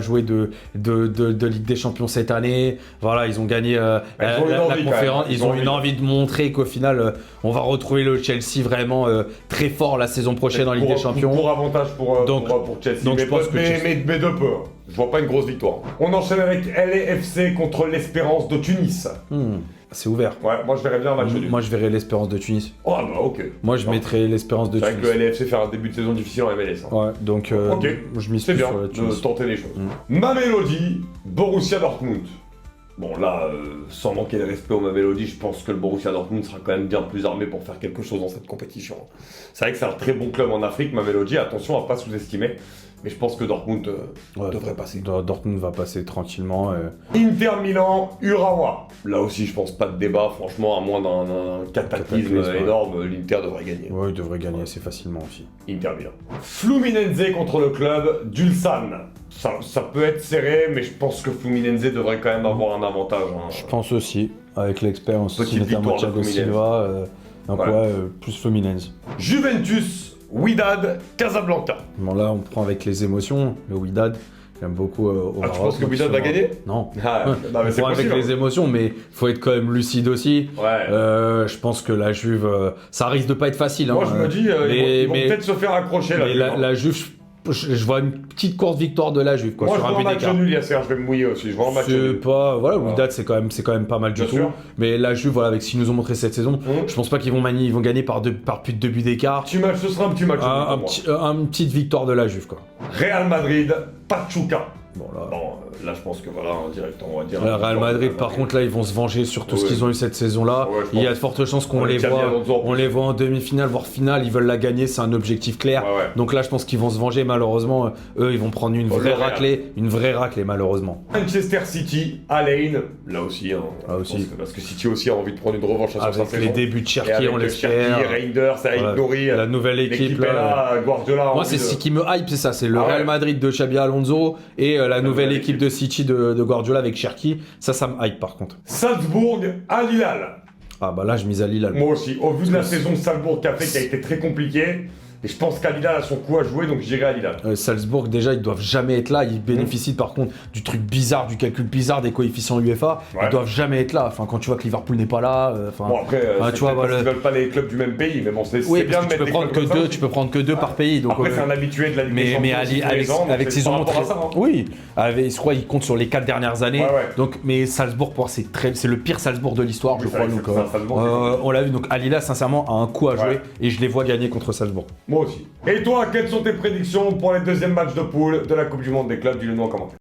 joué de Ligue des Champions cette année. Voilà, ils ont gagné la conférence. Ils ont une envie de montrer qu'au final, on va retrouver le Chelsea vraiment très fort la saison prochaine en Ligue des Champions. Pour avantage pour Chelsea. Donc je pense que mais de peu. Je vois pas une grosse victoire. On enchaîne avec LAFC contre l'Espérance de Tunis. C'est ouvert. Ouais, moi je verrais bien un match. Moi je verrais l'Espérance de Tunis. Oh bah ok. Moi je mettrais l'Espérance de Tunis. C'est vrai que le LAFC fait un début de saison difficile en MLS. Hein. Ouais, donc je mise c'est plus bien sur la Tunis. de tenter les choses. Mamelody, Borussia Dortmund. Bon là, sans manquer de respect au Mamelody, je pense que le Borussia Dortmund sera quand même bien plus armé pour faire quelque chose dans cette compétition. C'est vrai que c'est un très bon club en Afrique, Mamelody, attention à pas sous-estimer. Mais je pense que Dortmund devrait passer. Dortmund va passer tranquillement. Inter Milan, Urawa. Là aussi, je pense pas de débat. Franchement, à moins d'un cataclysme énorme, l'Inter devrait gagner. Ouais, il devrait gagner assez facilement aussi. Inter Milan. Fluminense contre le club d'Ulsan. Ça peut être serré, mais je pense que Fluminense devrait quand même avoir un avantage. Hein. Je pense aussi, avec l'expérience aussi, notamment Thiago Silva. Donc plus Fluminense. Juventus, Wydad, Casablanca. Bon là, on prend avec les émotions. Le Wydad, j'aime beaucoup au Maroc. Tu penses que Wydad va gagner? Non. Non mais on prend avec les émotions, mais faut être quand même lucide aussi. Ouais. Je pense que la Juve, ça risque de pas être facile. Moi, je me dis, ils vont peut-être se faire accrocher là. La Juve, je vois une petite courte victoire de la Juve. Quoi, moi, sur je vois un match nul, Yasser, je vais me mouiller aussi. Je vois un match nul. Voilà, Wydad, c'est quand même pas mal du tout. Sûr. Mais la Juve, voilà, avec ce qu'ils nous ont montré cette saison, je pense pas qu'ils vont gagner par plus de 2 buts d'écart. Ce sera un petit match. Une petite victoire de la Juve, quoi. Real Madrid, Pachuca. Bon, là, je pense que voilà, en direct, on va dire. Le Real Madrid, par contre, là, ils vont se venger sur tout ce qu'ils ont eu cette saison-là. Il y a de fortes chances qu'on les voit en demi-finale, voire finale. Ils veulent la gagner, c'est un objectif clair. Donc là, je pense qu'ils vont se venger, malheureusement. Eux, ils vont prendre une vraie raclée, malheureusement. Manchester City, à Lane. Là aussi, parce que City aussi a envie de prendre une revanche à sa saison. Avec les débuts de Cherki, on l'espère. Reinders, Aït Nouri. La nouvelle équipe, là. Guardiola. Moi, c'est ce qui me hype, c'est ça. C'est le Real Madrid de Xabi Alonso et la nouvelle équipe de City de Guardiola avec Cherki. Ça me hype, par contre. Salzbourg, Al Hilal. Ah bah là, je mise Al Hilal. Moi aussi. Au vu de la saison de Salzbourg qui a été très compliquée, et je pense qu'Al Hilal a son coup à jouer, donc j'irai à Al Hilal. Salzbourg, déjà, ils doivent jamais être là. Ils bénéficient par contre du truc bizarre, du calcul bizarre des coefficients UEFA. Ils doivent jamais être là. Enfin, quand tu vois que Liverpool n'est pas là. Bon, après, tu vois, ils veulent pas les clubs du même pays, mais bon, c'est bien de mettre tu peux prendre que deux par pays. Donc, après, c'est un habitué de la Ligue des Champions. Mais avec saison montrée. Oui, je crois qu'il compte sur les 4 dernières années. Donc, mais Salzbourg, c'est le pire Salzbourg de l'histoire, je crois. Donc, on l'a vu. Donc, Al Hilal, sincèrement, a un coup à jouer et je les vois gagner contre Salzbourg. Moi aussi. Et toi, quelles sont tes prédictions pour les deuxièmes matchs de poule de la Coupe du Monde des clubs? Dis-le nous en commentaire.